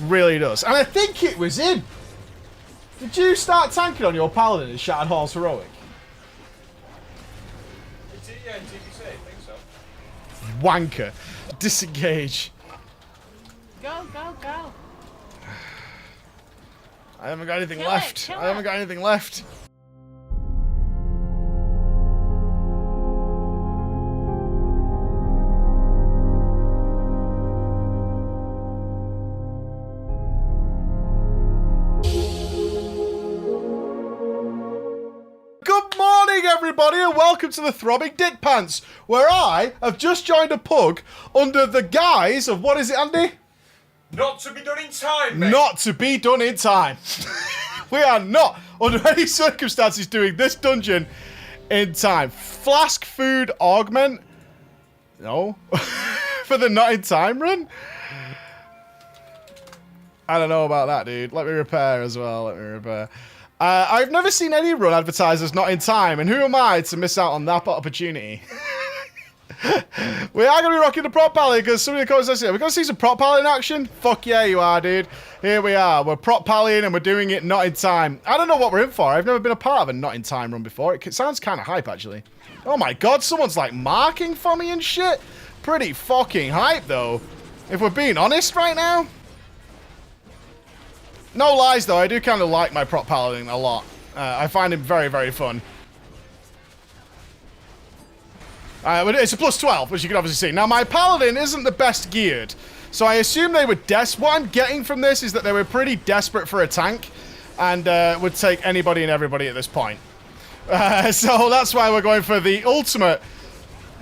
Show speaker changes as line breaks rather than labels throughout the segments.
Really does. And I think it was him. Did you start tanking on your Paladin in Shattered Hall's Heroic?
Yeah, in TDP, I think so.
Wanker. Disengage.
Go, go, go.
I haven't got anything
Kill
left.
it, kill
I haven't got anything left. Good morning, everybody, and welcome to the Throbbing Dick Pants, where I have just joined a pug under the guise of, what is it, Andy?
Not to be done in time, mate.
Not to be done in time. We are not, under any circumstances, doing this dungeon in time. Flask food augment? No. For the not in time run? I don't know about that, dude. Let me repair as well. Let me repair. I've never seen any run advertised as not in time, and who am I to miss out on that opportunity? We are going to be rocking the Prot Paladin because some of the comments I see, we're going to see some Prot Paladin action? Fuck yeah, you are, dude. Here we are. We're Prot Paladin and we're doing it not in time. I don't know what we're in for. I've never been a part of a not in time run before. It sounds kind of hype, actually. Oh my god, someone's like marking for me and shit. Pretty fucking hype, though. If we're being honest right now. No lies, though. I do kind of like my Prot Paladin a lot. I find him very, very fun. It's a plus 12, which you can obviously see. Now, my Paladin isn't the best geared, so I assume they were what I'm getting from this is that they were pretty desperate for a tank, and would take anybody and everybody at this point. So that's why we're going for the ultimate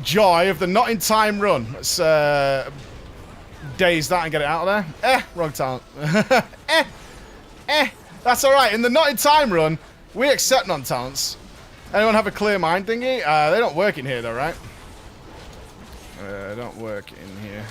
joy of the not in time run. Let's daze that and get it out of there. Wrong talent. That's alright. In the not in time run, we accept non-talents. Anyone have a clear mind thingy? They don't work in here though, right? Don't work in here.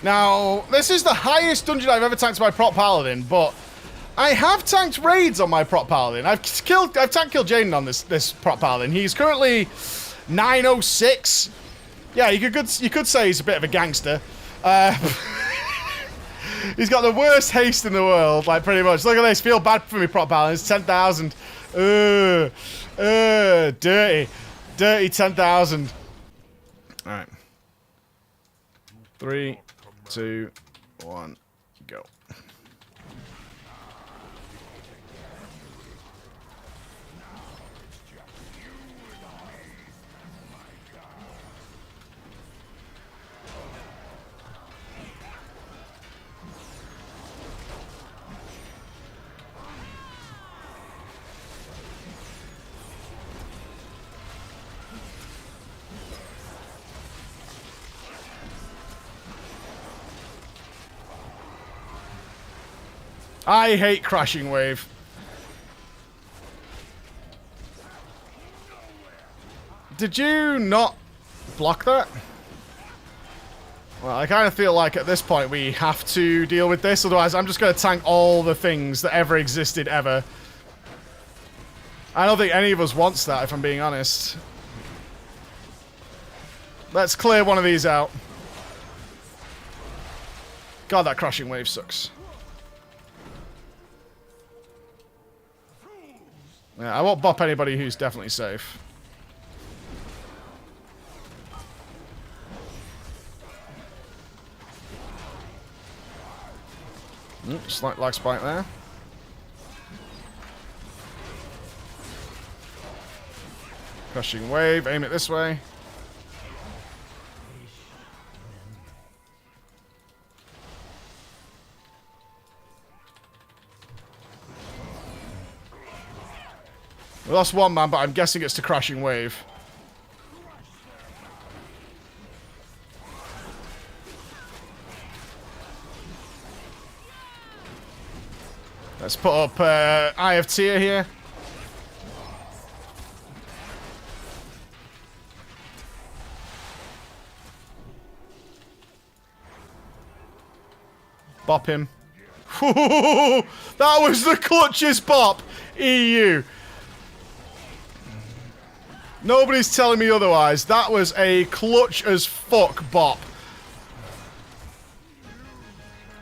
Now, this is the highest dungeon I've ever tanked my Prot Paladin, but I have tanked raids on my Prot Paladin. I've tank killed Jaden on this Prot Paladin. He's currently 906. Yeah, you could say he's a bit of a gangster. He's got the worst haste in the world, like, pretty much. Look at this. Feel bad for me, Prot Paladin. It's 10,000. Dirty. Dirty 10,000. All right. 3, 2, 1, go. I hate crashing wave. Did you not block that? Well, I kind of feel like at this point we have to deal with this, otherwise I'm just going to tank all the things that ever existed ever. I don't think any of us wants that, if I'm being honest. Let's clear one of these out. God, that crashing wave sucks. Yeah, I won't bop anybody who's definitely safe. Slight lag spike there. Crushing wave, aim it this way. We lost one man, but I'm guessing it's to crashing wave. Let's put up Eye of Tyr here. Bop him. That was the clutchest bop. EU. Nobody's telling me otherwise. That was a clutch as fuck bop.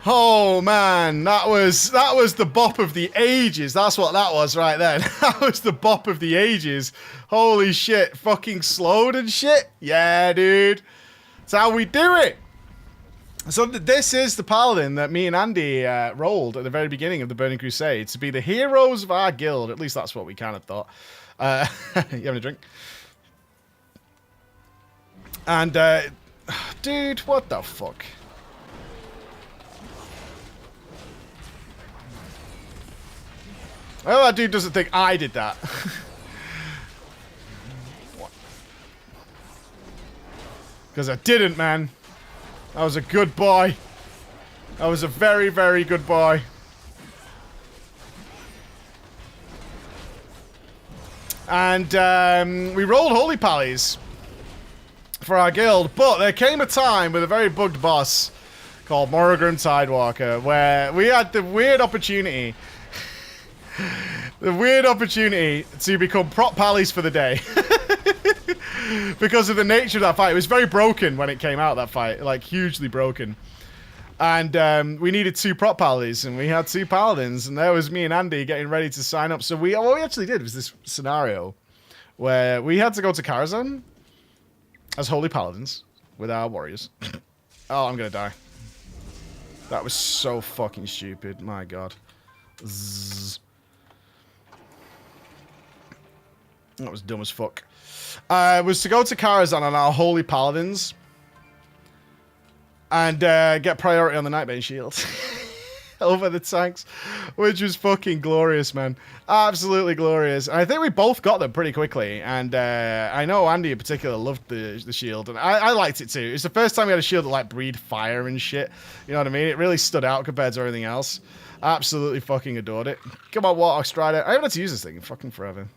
Oh man, that was the bop of the ages. That's what that was right then. That was the bop of the ages. Holy shit, fucking slowed and shit. Yeah, dude. That's how we do it. So this is the Paladin that me and Andy rolled at the very beginning of the Burning Crusade to be the heroes of our guild. At least that's what we kind of thought. You having a drink? And, dude, what the fuck? Oh, that dude doesn't think I did that. Because I didn't, man. I was a good boy. I was a very, very good boy. And we rolled Holy Pallies for our guild. But there came a time with a very bugged boss called Morrigan Tidewalker where we had the weird opportunity... to become prop pallies for the day. Because of the nature of that fight. It was very broken when it came out, that fight. Like, hugely broken. And we needed 2 prop pallies, and we had 2 paladins, and there was me and Andy getting ready to sign up. So what we actually did was this scenario where we had to go to Karazhan as holy paladins with our warriors. Oh, I'm gonna die. That was so fucking stupid. My god. Zzz. That was dumb as fuck. Was to go to Karazhan on our holy paladins and get priority on the Nightbane shield over the tanks, which was fucking glorious, man. Absolutely glorious. And I think we both got them pretty quickly. And I know Andy in particular loved the shield, and I liked it too. It's the first time we had a shield that like breathed fire and shit. You know what I mean? It really stood out compared to everything else. Absolutely fucking adored it. Come on, Warthog Strider. I haven't had to use this thing in fucking forever.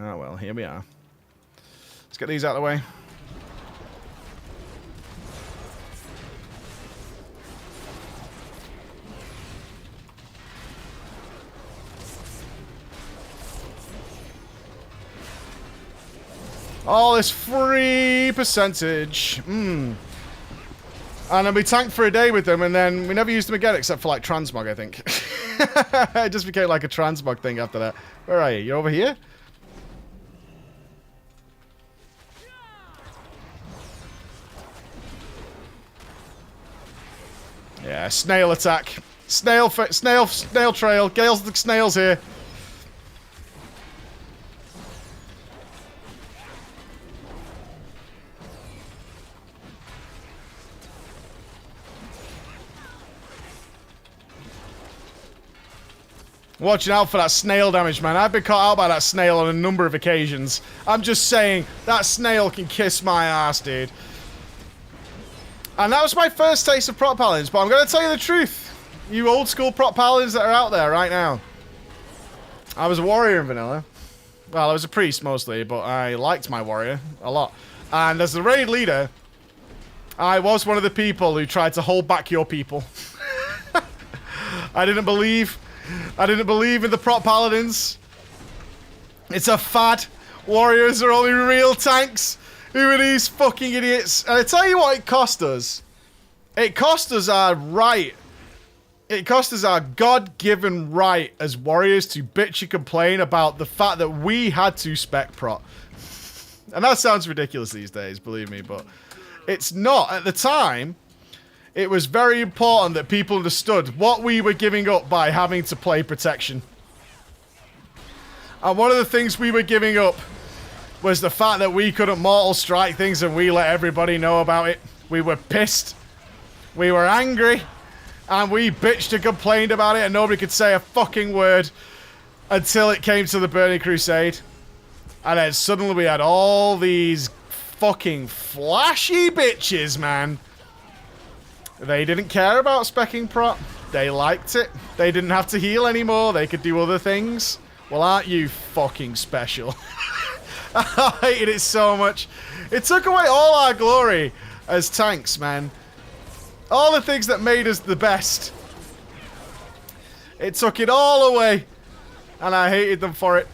Oh well, here we are. Let's get these out of the way. All this free percentage. And then we tanked for a day with them, and then we never used them again except for like transmog, I think. It just became like a transmog thing after that. Where are you? You over here? Yeah, snail attack. Snail trail. Gale's the snails here. Watching out for that snail damage, man. I've been caught out by that snail on a number of occasions. I'm just saying, that snail can kiss my ass, dude. And that was my first taste of prop paladins, but I'm going to tell you the truth. You old school prop paladins that are out there right now. I was a warrior in vanilla. Well, I was a priest mostly, but I liked my warrior a lot. And as the raid leader, I was one of the people who tried to hold back your people. I didn't believe in the prop paladins. It's a fad. Warriors are only real tanks. Who are these fucking idiots? And I tell you what it cost us. It cost us our right. It cost us our God-given right as warriors to bitch and complain about the fact that we had to spec prot. And that sounds ridiculous these days, believe me, but it's not. At the time, it was very important that people understood what we were giving up by having to play protection. And one of the things we were giving up was the fact that we couldn't mortal strike things and we let everybody know about it. We were pissed. We were angry. And we bitched and complained about it and nobody could say a fucking word until it came to the Burning Crusade. And then suddenly we had all these fucking flashy bitches, man. They didn't care about specking prot. They liked it. They didn't have to heal anymore. They could do other things. Well, aren't you fucking special? I hated it so much. It took away all our glory as tanks, man. All the things that made us the best. It took it all away. And I hated them for it.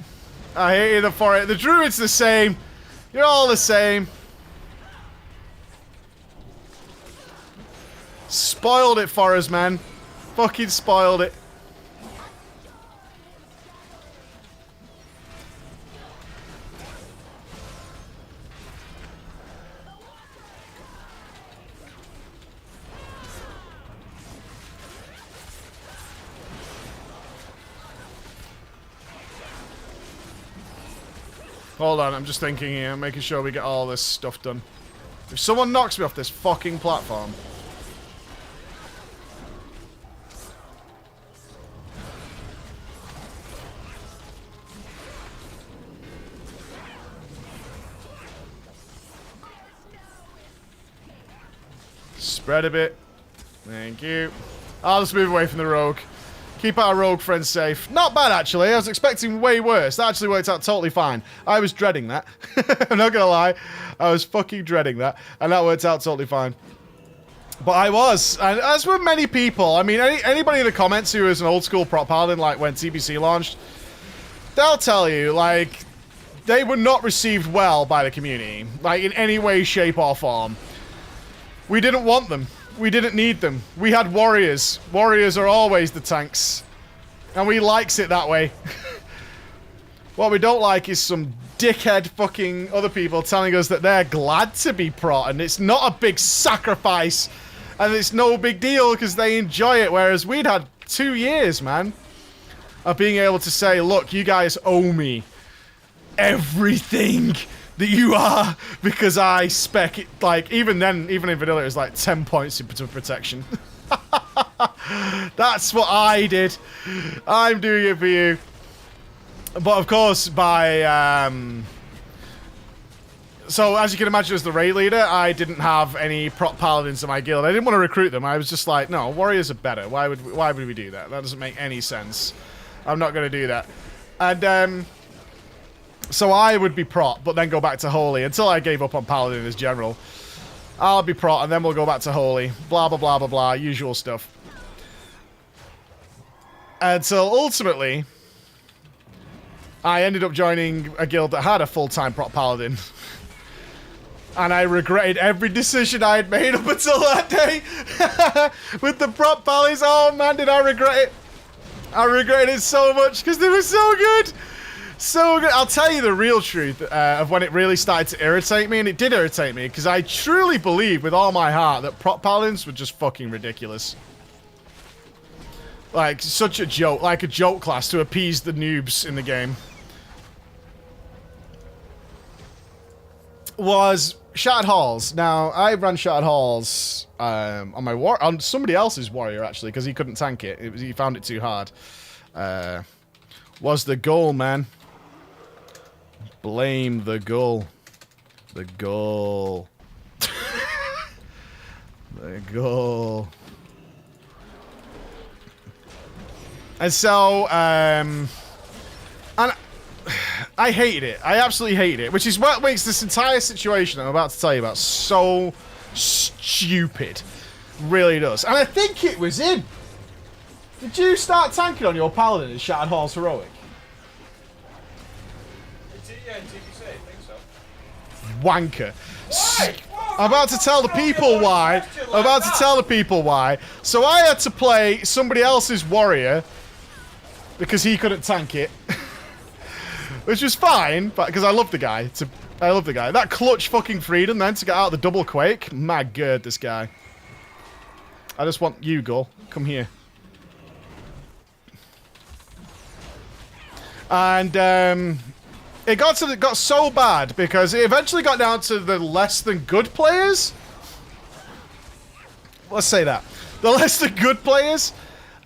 I hated them for it. The druid's the same. You're all the same. Spoiled it for us, man. Fucking spoiled it. Hold on, I'm just thinking here, making sure we get all this stuff done. If someone knocks me off this fucking platform... Spread a bit. Thank you. I'll just move away from the rogue. Keep our rogue friends safe. Not bad, actually. I was expecting way worse. That actually worked out totally fine. I was dreading that. I'm not gonna lie. I was fucking dreading that. And that worked out totally fine. But I was. And as were many people. I mean, anybody in the comments who is an old school Prot Paladin, like when TBC launched, they'll tell you, like, they were not received well by the community. Like, in any way, shape, or form. We didn't want them. We didn't need them. We had warriors. Warriors are always the tanks. And we likes it that way. What we don't like is some dickhead fucking other people telling us that they're glad to be Prot and it's not a big sacrifice and it's no big deal because they enjoy it, whereas we'd had 2 years, man, of being able to say, look, you guys owe me everything that you are, because I spec it, like, even then, even in vanilla, it was like 10 points into protection. That's what I did. I'm doing it for you. But of course, by, so as you can imagine, as the raid leader, I didn't have any Prot Paladins in my guild. I didn't want to recruit them. I was just like, no, warriors are better. Why would we do that? That doesn't make any sense. I'm not going to do that. And, so I would be Prot, but then go back to Holy until I gave up on Paladin as general. I'll be Prot, and then we'll go back to Holy. Blah, blah, blah, blah, blah. Usual stuff. Until ultimately, I ended up joining a guild that had a full-time Prot Paladin. And I regretted every decision I had made up until that day. With the Prot Pallies, oh man, did I regret it. I regretted it so much, because they were so good. So good. I'll tell you the real truth of when it really started to irritate me, and it did irritate me, because I truly believe with all my heart that Prot Paladins were just fucking ridiculous. Like, such a joke. Like a joke class to appease the noobs in the game. Was Shattered Halls. Now, I ran Shattered Halls on my on somebody else's warrior, actually, because he couldn't tank it. He found it too hard. Was the goal, man. Blame the goal. The goal. The goal. And so, and I hated it. I absolutely hated it, which is what makes this entire situation I'm about to tell you about so stupid. Really does. And I think it was him. Did you start tanking on your Paladin in Shattered Halls Heroic?
Yeah, TBC, I think so.
Wanker.
Why?
I'm about to tell the people why. I'm about to tell the people why. So I had to play somebody else's warrior because he couldn't tank it. Which was fine, but because I love the guy. I love the guy. That clutch fucking freedom then to get out of the double quake. My god, this guy. I just want you, Gull. Come here. And it got so bad because it eventually got down to the less than good players. Let's say that. The less than good players.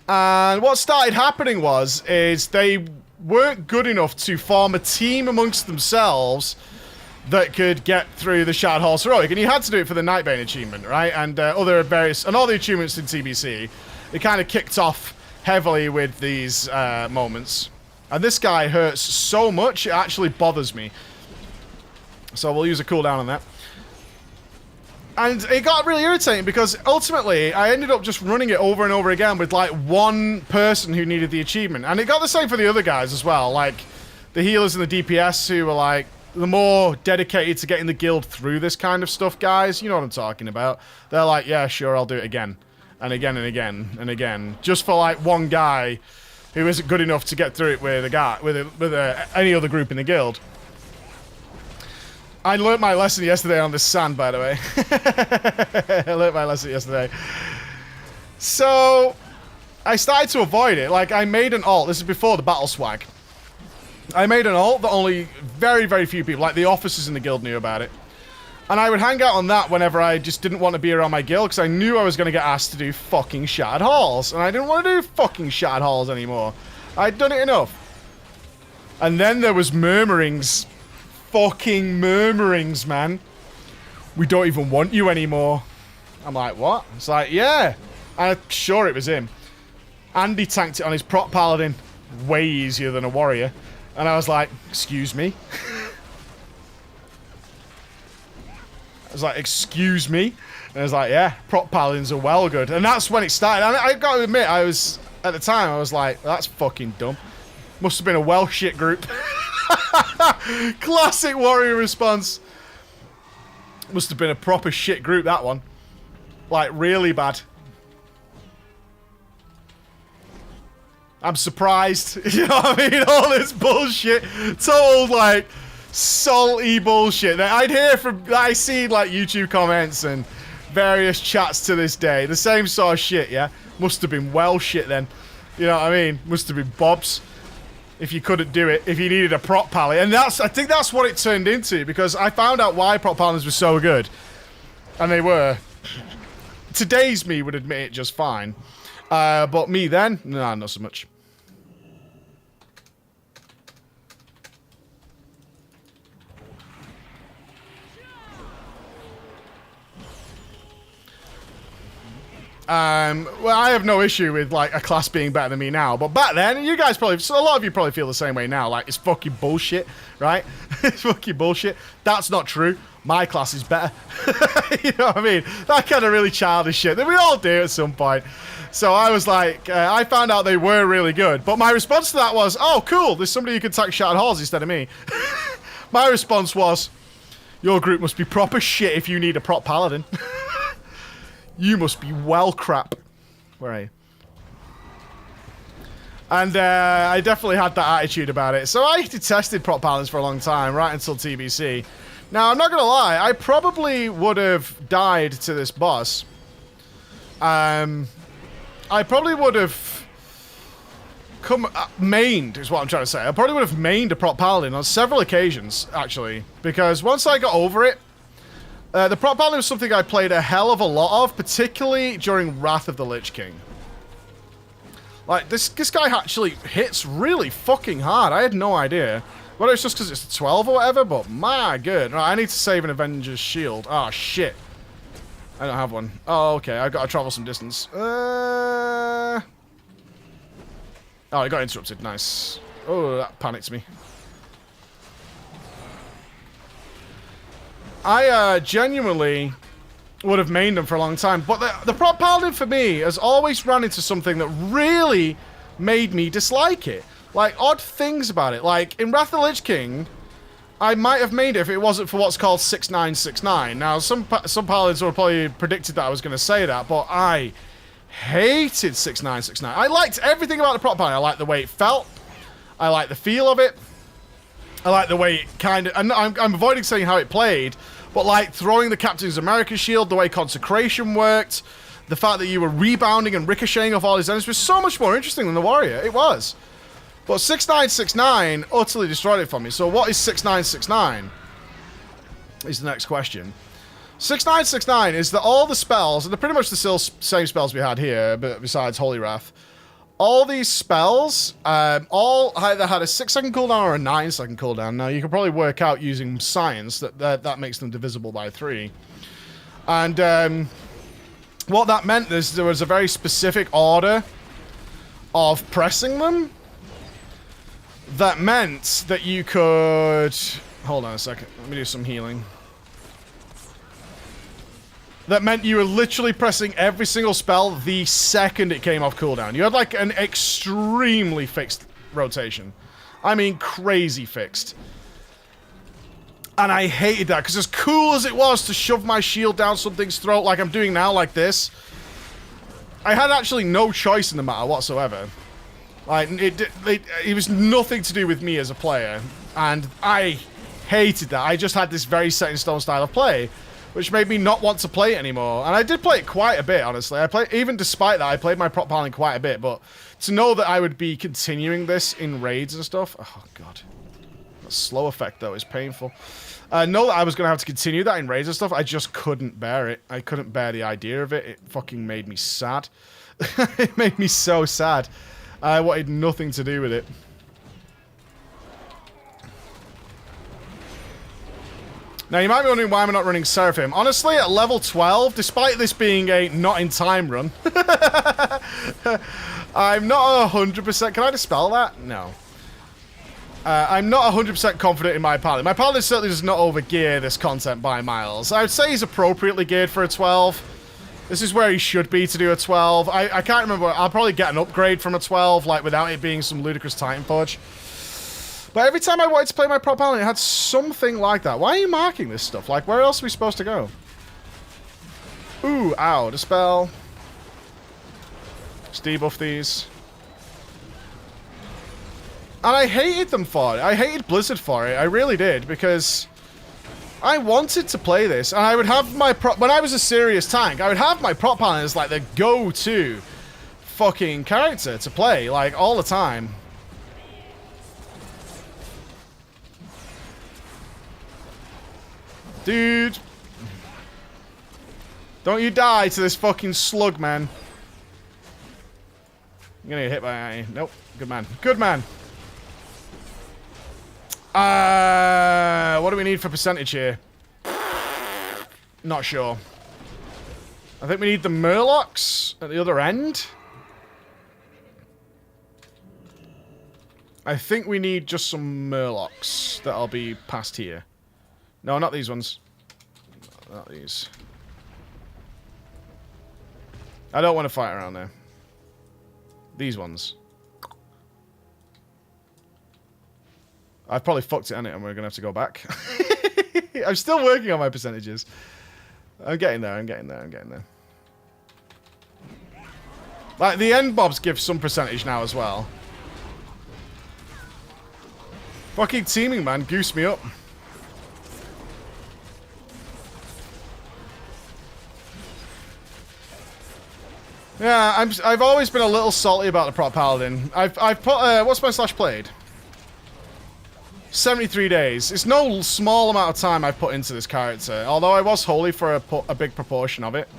And what started happening is they weren't good enough to form a team amongst themselves that could get through the Shattered Halls Heroic. And you had to do it for the Nightbane achievement, right? And other various, and all the achievements in TBC, it kind of kicked off heavily with these moments. And this guy hurts so much, it actually bothers me. So we'll use a cooldown on that. And it got really irritating because ultimately I ended up just running it over and over again with like one person who needed the achievement. And it got the same for the other guys as well. Like the healers and the DPS who were like the more dedicated to getting the guild through this kind of stuff guys. You know what I'm talking about. They're like, yeah, sure, I'll do it again. And again and again and again. Just for like one guy who isn't good enough to get through it with a guy, with any other group in the guild. I learnt my lesson yesterday on this sand, by the way. I learnt my lesson yesterday. So, I started to avoid it. Like, I made an ult. This is before the battle swag. I made an ult that only very, very few people, like the officers in the guild, knew about it. And I would hang out on that whenever I just didn't want to be around my guild, because I knew I was going to get asked to do fucking Shattered Halls. And I didn't want to do fucking Shattered Halls anymore. I'd done it enough. And then there was murmurings. Fucking murmurings, man. We don't even want you anymore. I'm like, what? It's like, yeah. I'm sure it was him. Andy tanked it on his Prot Paladin. Way easier than a warrior. And I was like, excuse me? I was like, excuse me? And I was like, yeah, Prot Paladins are well good. And that's when it started. And I got to admit, at the time, I was like, that's fucking dumb. Must have been a well shit group. Classic warrior response. Must have been a proper shit group, that one. Like, really bad. I'm surprised. You know what I mean? All this bullshit. Total, like, salty bullshit that I see, like, YouTube comments and various chats to this day. The same sort of shit, yeah? Must have been well shit then. You know what I mean? Must have been Bob's. If you couldn't do it, if you needed a Prot Pally. And I think that's what it turned into, because I found out why Prot Paladins were so good. And they were. Today's me would admit it just fine. But me then, nah, not so much. Well, I have no issue with, like, a class being better than me now. But back then, you guys probably, so a lot of you probably feel the same way now. Like, it's fucking bullshit, right? It's fucking bullshit. That's not true. My class is better. You know what I mean? That kind of really childish shit that we all do at some point. So I was like, I found out they were really good. But my response to that was, oh, cool. There's somebody who can tank Shattered Halls instead of me. My response was, your group must be proper shit if you need a Prot Paladin. You must be well crap. Where are you? And I definitely had that attitude about it. So I detested Prot Paladins for a long time, right until TBC. Now, I'm not going to lie. I probably would have died to this boss. I probably would have mained, is what I'm trying to say. I probably would have mained a Prot Paladin on several occasions, actually. Because once I got over it, the Prot Paladin was something I played a hell of a lot of, particularly during Wrath of the Lich King. Like, this guy actually hits really fucking hard. I had no idea. Whether it's just because it's 12 or whatever, but my good. Right, I need to save an Avenger's Shield. Oh, shit. I don't have one. Oh, okay. I've got to travel some distance. Oh, it got interrupted. Nice. Oh, that panicked me. I genuinely would have mained them for a long time, but the Prot Paladin for me has always run into something that really made me dislike it. Like, odd things about it. Like, in Wrath of the Lich King, I might have made it if it wasn't for what's called 6969. Now, some Paladins would have probably predicted that I was going to say that, but I hated 6969. I liked everything about the Prot Paladin. I liked the way it felt. I liked the feel of it. I like the way it kind of... And I'm avoiding saying how it played, but like throwing the Captain's America shield, the way Consecration worked, the fact that you were rebounding and ricocheting off all his enemies was so much more interesting than the Warrior. It was. But 6969 utterly destroyed it for me. So what is 6969? Is the next question. 6969 is that all the spells, and they're pretty much the same spells we had here, but besides Holy Wrath, all these spells, all either had a 6-second cooldown or a 9-second cooldown. Now, you can probably work out using science that makes them divisible by 3. And what that meant is there was a very specific order of pressing them that meant that you could... Hold on a second. Let me do some healing. that meant you were literally pressing every single spell the second it came off cooldown. You had like an extremely fixed rotation. I mean, crazy fixed. And I hated that, because as cool as it was to shove my shield down something's throat like I'm doing now, like this, I had actually no choice in the matter whatsoever. Like, it was nothing to do with me as a player. And I hated that. I just had this very set in stone style of play, which made me not want to play it anymore. And I did play it quite a bit, honestly. Even despite that, I played my Prot Paladin quite a bit. But to know that I would be continuing this in raids and stuff, oh god. That slow effect, though, is painful. Know that I was going to have to continue that in raids and stuff, I just couldn't bear it. I couldn't bear the idea of it. It fucking made me sad. It made me so sad. I wanted nothing to do with it. Now, you might be wondering why I'm not running Seraphim. Honestly, at level 12, despite this being a not-in-time run, I'm not 100%... Can I dispel that? No. I'm not 100% confident in my Paladin. My Paladin certainly does not overgear this content by miles. I would say he's appropriately geared for a 12. This is where he should be to do a 12. I can't remember. I'll probably get an upgrade from a 12, like, without it being some ludicrous Titan Forge. But every time I wanted to play my Prot Paladin, it had something like that. Why are you marking this stuff? Like, where else are we supposed to go? Ooh, ow, dispel. Let's debuff these. And I hated them for it. I hated Blizzard for it. I really did, because I wanted to play this, and I would have my when I was a serious tank, I would have my Prot Paladin as like the go-to fucking character to play, like, all the time. Dude. Don't you die to this fucking slug, man. I'm gonna get hit by... Nope. Good man. Good man. What do we need for percentage here? Not sure. I think we need the Murlocs at the other end. I think we need just some Murlocs that'll be past here. No, not these ones. Not these. I don't want to fight around there. These ones. I've probably fucked it, and we're going to have to go back. I'm still working on my percentages. I'm getting there, I'm getting there, I'm getting there. Like, the end mobs give some percentage now as well. Fucking teaming, man. Goose me up. Yeah, I've always been a little salty about the Prot Paladin. I've put, what's my slash played? 73 days. It's no small amount of time I've put into this character, although I was holy for a big proportion of it.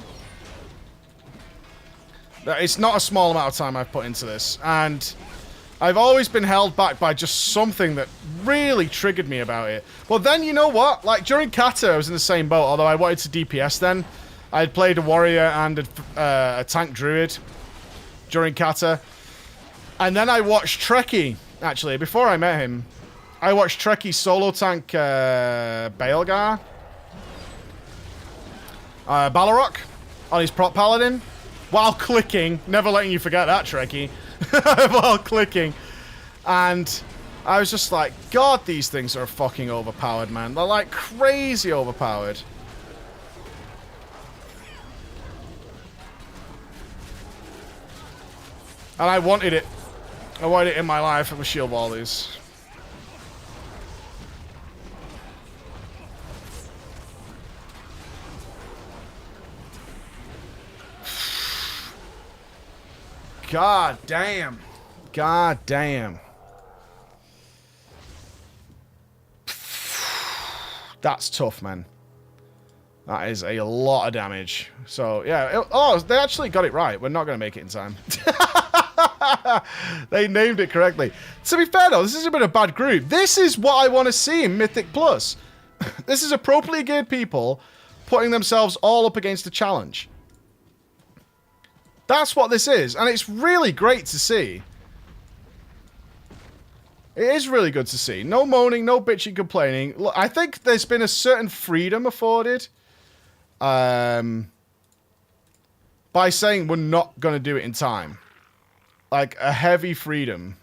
It's not a small amount of time I've put into this, and I've always been held back by just something that really triggered me about it. But then, you know what? Like, during Kata, I was in the same boat, although I wanted to DPS then. I had played a warrior and a tank druid during Kata. And then I watched Trekkie, actually, before I met him. I watched Trekkie solo tank Baelgar. Balrog on his Prot Paladin. While clicking. Never letting you forget that, Trekkie. While clicking. And I was just like, God, these things are fucking overpowered, man. They're like crazy overpowered. And I wanted it. I wanted it in my life. I'm a shield wall these. God damn. God damn. That's tough, man. That is a lot of damage. So, yeah. Oh, they actually got it right. We're not going to make it in time. They named it correctly. To be fair, though, this has been a bad group. This is what I want to see in Mythic Plus. This is appropriately geared people putting themselves all up against a challenge. That's what this is, and it's really great to see. It is really good to see. No moaning, no bitching, complaining. Look, I think there's been a certain freedom afforded by saying we're not going to do it in time. Like, a heavy freedom.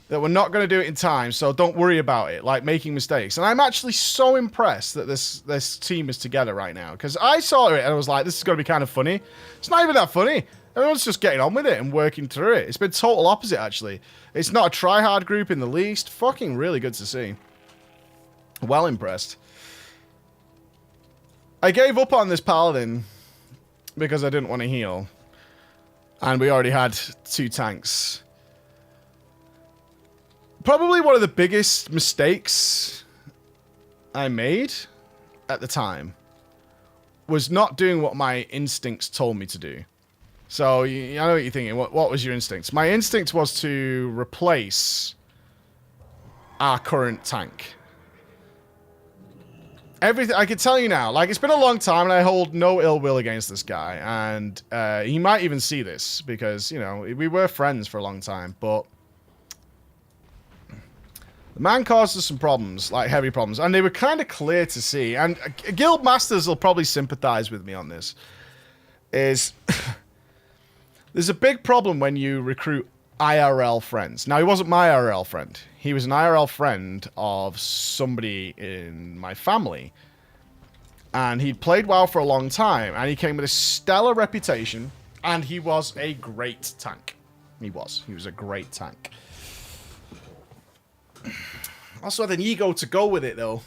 That we're not going to do it in time, so don't worry about it, like making mistakes. And I'm actually so impressed that this team is together right now. Because I saw it and I was like, this is going to be kind of funny. It's not even that funny. Everyone's just getting on with it and working through it. It's been total opposite, actually. It's not a try-hard group in the least. Fucking really good to see. Well impressed. I gave up on this Paladin because I didn't want to heal. And we already had 2 tanks. Probably one of the biggest mistakes I made at the time was not doing what my instincts told me to do. So, I know what you're thinking. What was your instincts? My instinct was to replace our current tank. Everything I can tell you now, like, it's been a long time and I hold no ill will against this guy. And he might even see this because, you know, we were friends for a long time, but the man caused us some problems, like heavy problems, and they were kind of clear to see. And guild masters will probably sympathize with me on this. There's a big problem when you recruit IRL friends. Now, he wasn't my IRL friend. He was an IRL friend of somebody in my family. And he'd played WoW for a long time, and he came with a stellar reputation, and he was a great tank. He was a great tank. Also had an ego to go with it, though.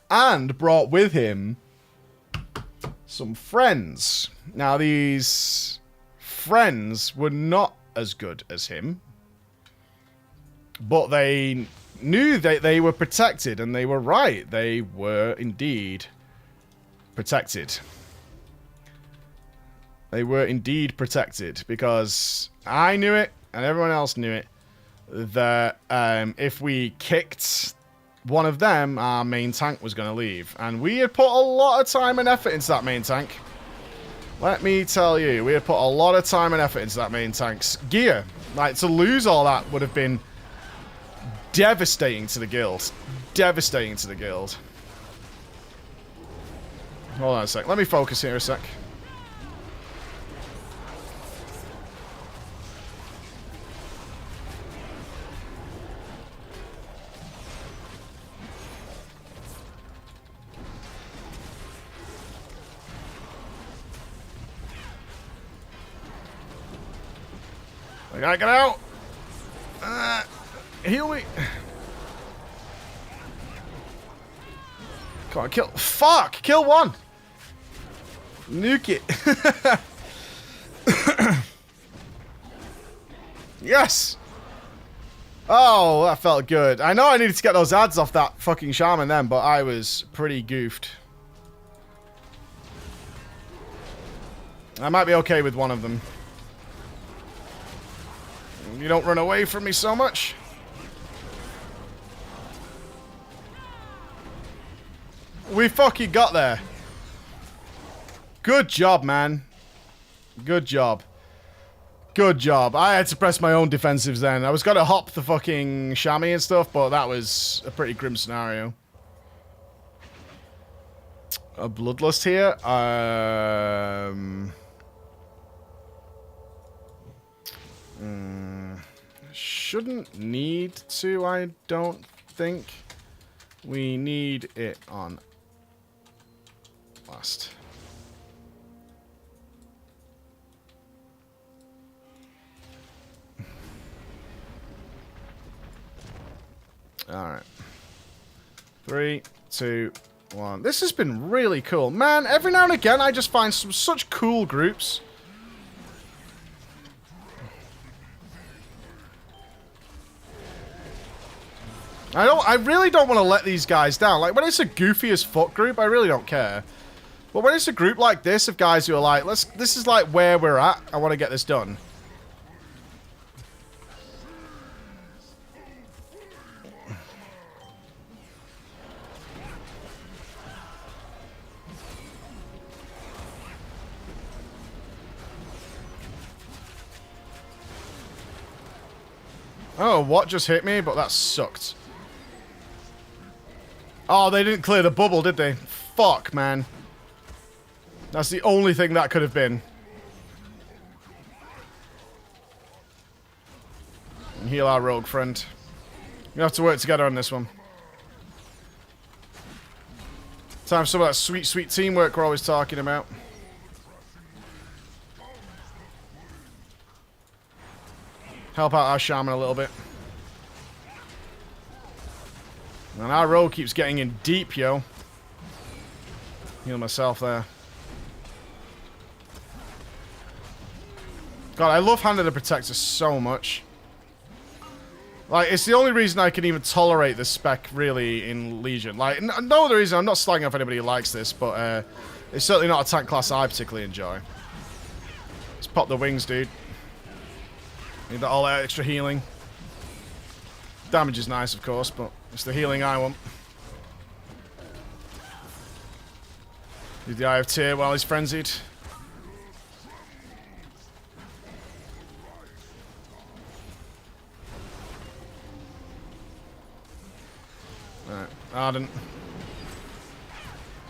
And brought with him some friends. Now, these friends were not as good as him. But they knew that they were protected, and they were right. They were indeed protected. They were indeed protected, because I knew it, and everyone else knew it, that if we kicked one of them, our main tank was going to leave. And we had put a lot of time and effort into that main tank. Let me tell you, we had put a lot of time and effort into that main tank's gear. Like, to lose all that would have been devastating to the guild. Devastating to the guild. Hold on a sec. Let me focus here a sec. I gotta get out. Heal me. Come on, kill. Fuck! Kill one! Nuke it. Yes! Oh, that felt good. I know I needed to get those ads off that fucking shaman then, but I was pretty goofed. I might be okay with one of them. You don't run away from me so much. We fucking got there. Good job, man. Good job. Good job. I had to press my own defensives then. I was going to hop the fucking chamois and stuff, but that was a pretty grim scenario. A bloodlust here. Shouldn't need to, I don't think. We need it on last. Alright. 3, 2, 1. This has been really cool. Man, every now and again I just find some such cool groups. I really don't want to let these guys down. Like, when it's a goofy as fuck group, I really don't care. But when it's a group like this of guys who are like, this is like where we're at, I want to get this done. Oh, what just hit me? But that sucked. Oh, they didn't clear the bubble, did they? Fuck, man. That's the only thing that could have been. And heal our rogue friend. We have to work together on this one. Time for some of that sweet, sweet teamwork we're always talking about. Help out our shaman a little bit. And our rogue keeps getting in deep, yo. Heal myself there. God, I love Hand of the Protector so much. Like, it's the only reason I can even tolerate this spec, really, in Legion. Like, no other reason. I'm not slagging off anybody who likes this, but it's certainly not a tank class I particularly enjoy. Let's pop the wings, dude. Need that all that extra healing. Damage is nice, of course, but it's the healing I want. Need the Eye of Tyr while he's frenzied. Alright, Ardent.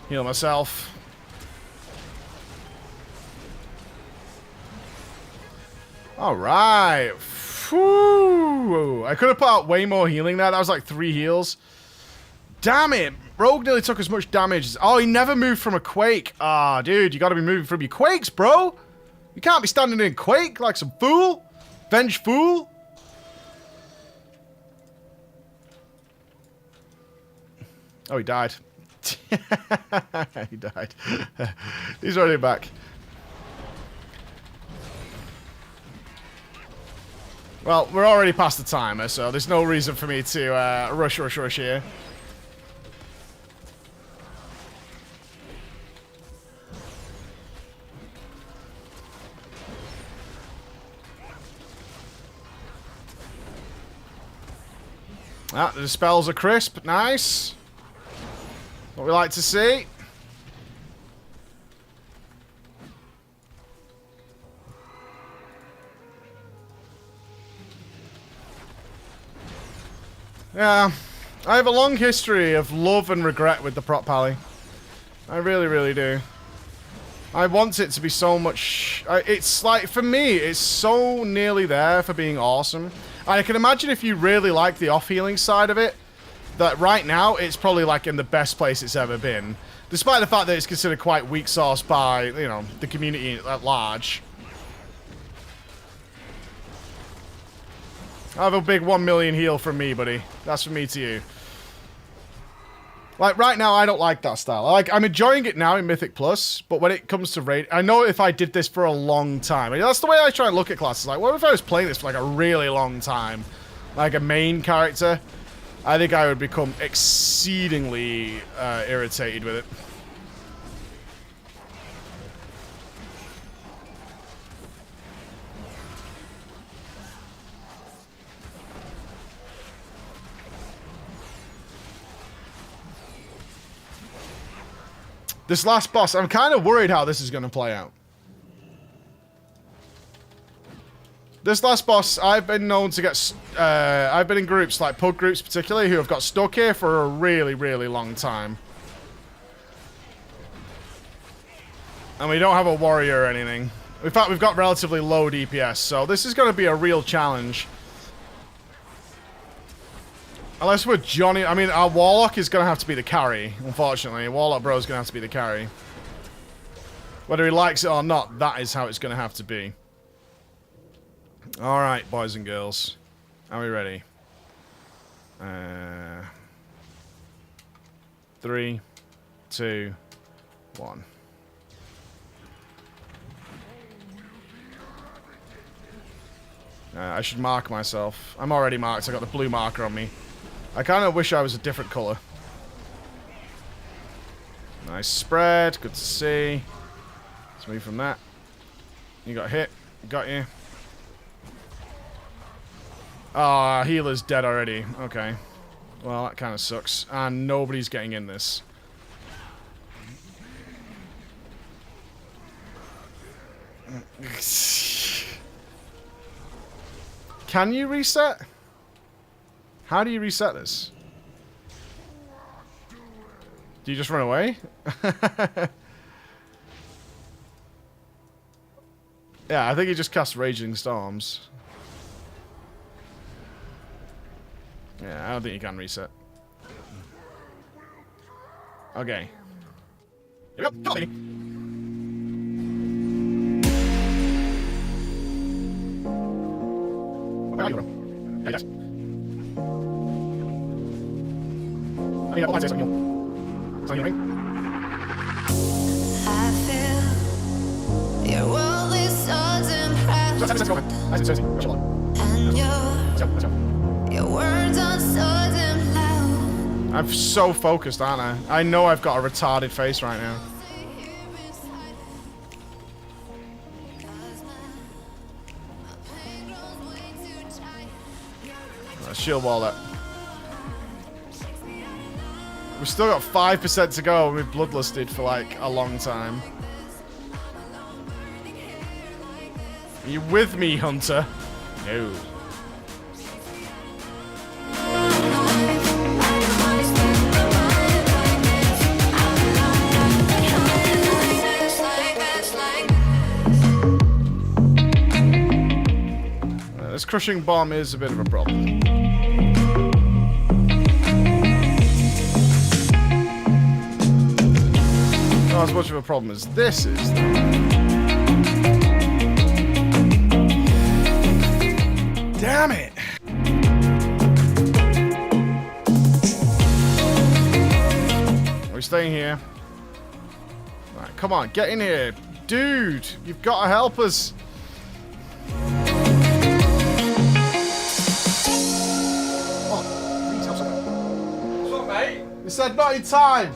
Heal myself. Alright. I could have put out way more healing there. That was like 3 heals. Damn it. Rogue nearly took as much damage as... Oh, he never moved from a Quake. Ah, dude, you gotta be moving from your Quakes, bro. You can't be standing in Quake like some fool. Venge fool. Oh, he died. He died. He's already back. Well, we're already past the timer, so there's no reason for me to rush here. Ah, the spells are crisp. Nice. What we like to see. Yeah, I have a long history of love and regret with the Prot Pally. I really, really do. I want it to be so much... it's like, for me, it's so nearly there for being awesome. I can imagine if you really like the off-healing side of it, that right now it's probably like in the best place it's ever been. Despite the fact that it's considered quite weak sauce by, you know, the community at large. I have a big 1 million heal from me, buddy. That's from me to you. Like, right now, I don't like that style. I'm enjoying it now in Mythic Plus, but when it comes to raid, I know if I did this for a long time. That's the way I try and look at classes. Like, what if I was playing this for, like, a really long time? Like, a main character? I think I would become exceedingly irritated with it. This last boss, I'm kind of worried how this is going to play out. This last boss, I've been known to get... I've been in groups, like pug groups particularly, who have got stuck here for a really, really long time. And we don't have a warrior or anything. In fact, we've got relatively low DPS, so this is going to be a real challenge. Unless we're Johnny... I mean, our Warlock is going to have to be the carry, unfortunately. Warlock Bro is going to have to be the carry. Whether he likes it or not, that is how it's going to have to be. Alright, boys and girls. Are we ready? 3, 2, 1. I should mark myself. I'm already marked. I got the blue marker on me. I kind of wish I was a different color. Nice spread. Good to see. Let's move from that. You got hit. Got you. Ah, healer's dead already. Okay. Well, that kind of sucks. And nobody's getting in this. Can you reset? How do you reset this? Do you just run away? Yeah, I think he just cast Raging Storms. Yeah, I don't think you can reset. Okay. Here we go. Go, baby. Where are you, bro? Hey, guys. I mean, I say something. Something ring?
I feel your world is sudden proud,
Let's go, man. Nice and Cersei. Chill on.
and
Let's go, let's go.
your words are sudden loud.
I'm so focused, aren't I? I know I've got a retarded face right now. Shield wall that. We've still got 5% to go and we've bloodlusted for like a long time. Are you with me, Hunter? No. This crushing bomb is a bit of a problem. Not as much of a problem as this is. Damn it! Are we staying here? Alright, come on, get in here. Dude, you've got to help us.
What's up, mate?
They said not in time.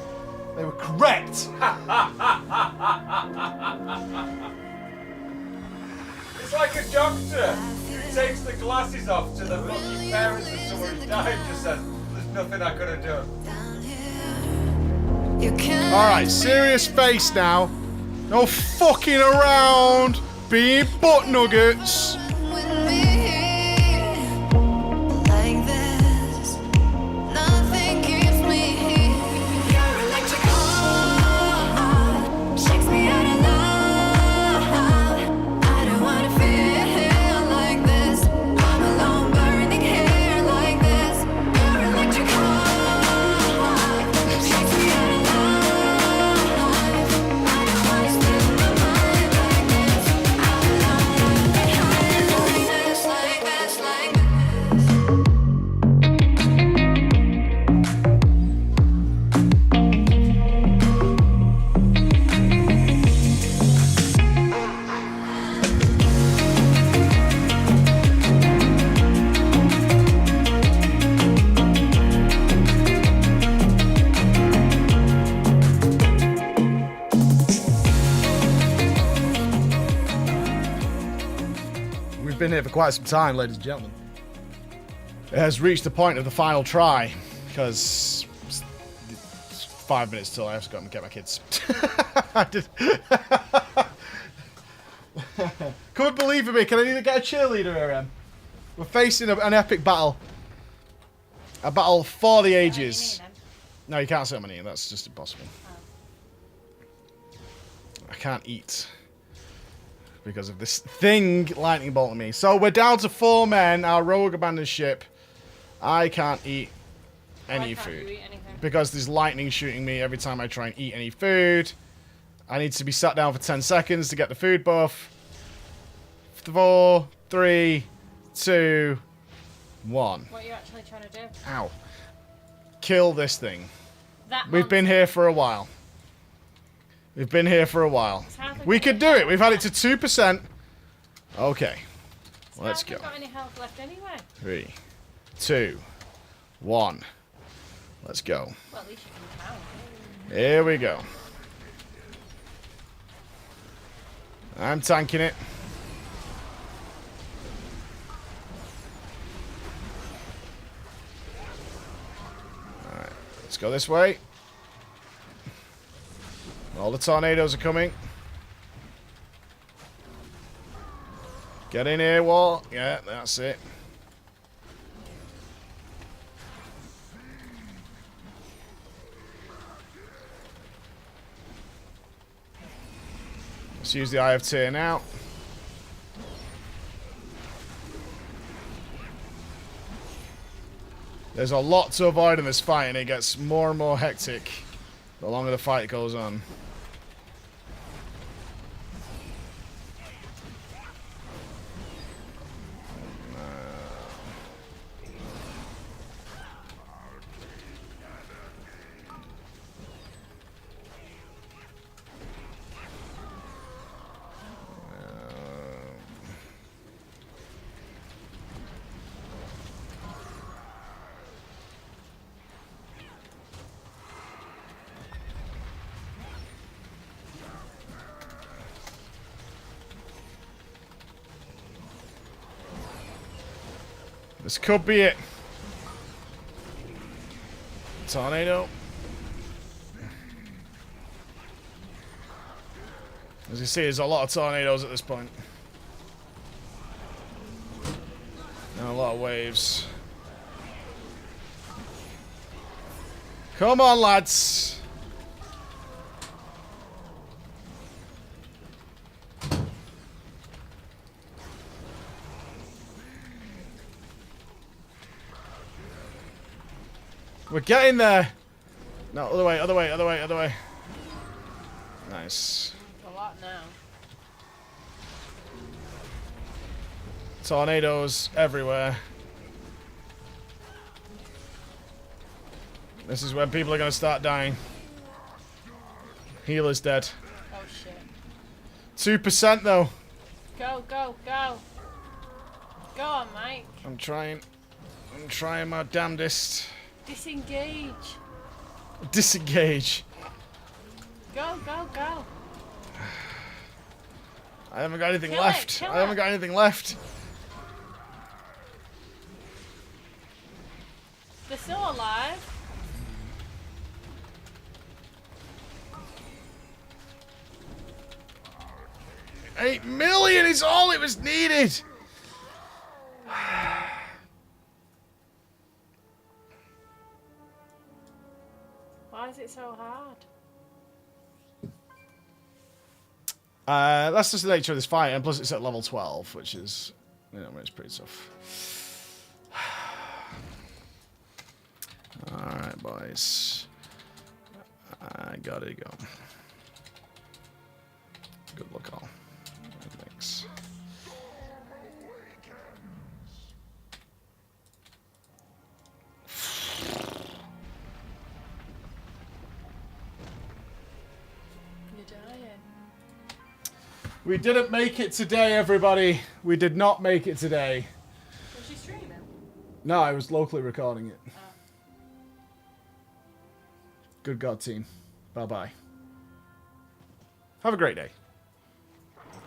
They were correct.
It's like a doctor who takes the glasses off to the fucking parents of someone who died and just says, there's nothing I could have done.
You can't
Alright, serious face now. No fucking around. Being butt nuggets.
with me like this. Nothing keeps me here. Your electric heart shakes me out of love. I don't wanna feel like this. I'm alone, burning hair like this. Your electric heart shakes me out of love. I don't wanna spend my mind like this. I'm alone, behind like this, like this, like this.
We've been here for quite some time, ladies and gentlemen. It has reached the point of the final try, because it's 5 minutes till I have to go and get my kids. I did. Come and believe in me, can I either get a cheerleader here, Em? We're facing an epic battle. A battle for the ages. No, you can't sit on my knee, that's just impossible. I can't eat. Because of this thing lightning bolting me. So we're down to 4 men. Our rogue abandoned ship. I can't eat any food. Because there's lightning shooting me every time I try and eat any food. I need to be sat down for 10 seconds to get the food buff. 4, 3, 2, 1.
What are you actually trying to do?
Ow. Kill this thing.
That
We've been here for a while. We've been here for a while. We could do it. We've had it to 2%. Okay. Let's go.
I haven't got any health left anyway.
3, 2, 1. Let's go.
Well, at least you can count.
Here we go. I'm tanking it. Alright. Let's go this way. All the tornadoes are coming. Get in here, Wall. Yeah, that's it. Let's use the Eye of Tyr now. There's a lot to avoid in this fight, and it gets more and more hectic the longer the fight goes on. This could be it. Tornado. As you see, there's a lot of tornadoes at this point. And a lot of waves. Come on, lads. We're getting there. No, other way, other way, other way, other way. Nice.
A lot now.
Tornadoes everywhere. This is when people are going to start dying. Healer's dead.
Oh shit.
2% though.
Go, go, go. Go on, Mike.
I'm trying my damnedest.
Disengage.
Disengage.
Go, go, go.
I haven't got anything
Kill it,
left.
kill
I haven't
it.
got anything left.
They're still alive.
$8 million is all it was needed.
Why is it so hard?
That's just the nature of this fight, and plus it's at level 12, which is, you know, it's pretty tough. Alright, boys. I gotta go. Good luck, all. Thanks.
You're dying.
We didn't make it today, everybody. We did not make it today.
Was she streaming?
No, I was locally recording it. Good God, team. Bye-bye. Have a great day.